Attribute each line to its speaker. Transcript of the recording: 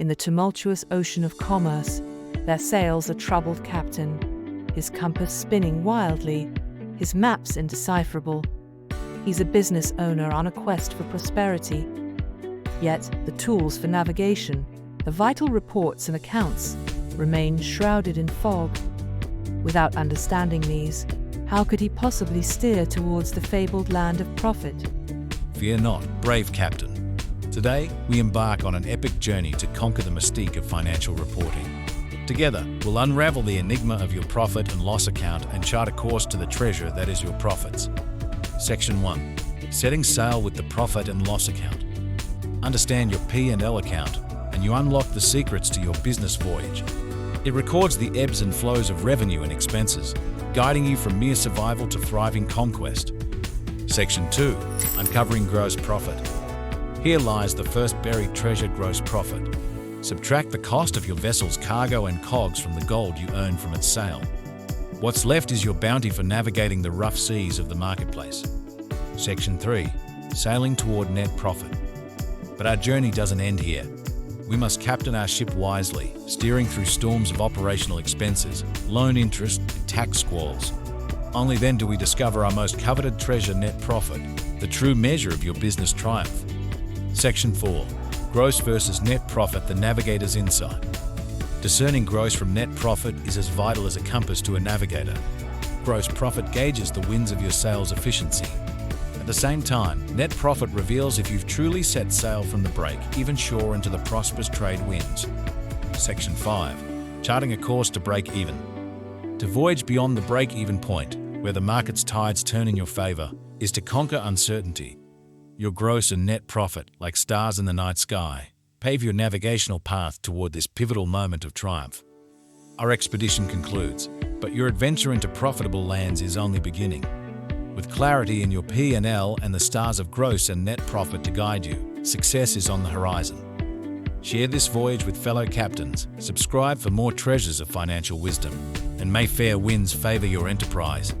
Speaker 1: In the tumultuous ocean of commerce, there sails a troubled captain, his compass spinning wildly, his maps indecipherable. He's a business owner on a quest for prosperity. Yet the tools for navigation, the vital reports and accounts, remain shrouded in fog. Without understanding these, how could he possibly steer towards the fabled land of profit?
Speaker 2: Fear not, brave captain. Today, we embark on an epic journey to conquer the mystique of financial reporting. Together, we'll unravel the enigma of your profit and loss account and chart a course to the treasure that is your profits. Section 1. Setting sail with the profit and loss account. Understand your P&L account, and you unlock the secrets to your business voyage. It records the ebbs and flows of revenue and expenses, guiding you from mere survival to thriving conquest. Section 2. Uncovering gross profit. Here lies the first buried treasure: gross profit. Subtract the cost of your vessel's cargo and cogs from the gold you earn from its sale. What's left is your bounty for navigating the rough seas of the marketplace. Section 3. Sailing toward net profit. But our journey doesn't end here. We must captain our ship wisely, steering through storms of operational expenses, loan interest, and tax squalls. Only then do we discover our most coveted treasure: net profit, the true measure of your business triumph. Section 4. Gross versus net profit: the navigator's insight. Discerning gross from net profit is as vital as a compass to a navigator. Gross profit gauges the winds of your sales efficiency. At the same time, net profit reveals if you've truly set sail from the break-even shore into the prosperous trade winds. Section 5. Charting a course to break even. To voyage beyond the break-even point, where the market's tides turn in your favor, is to conquer uncertainty. Your gross and net profit, like stars in the night sky, pave your navigational path toward this pivotal moment of triumph. Our expedition concludes, but your adventure into profitable lands is only beginning. With clarity in your P&L and the stars of gross and net profit to guide you, success is on the horizon. Share this voyage with fellow captains, subscribe for more treasures of financial wisdom, and may fair winds favor your enterprise.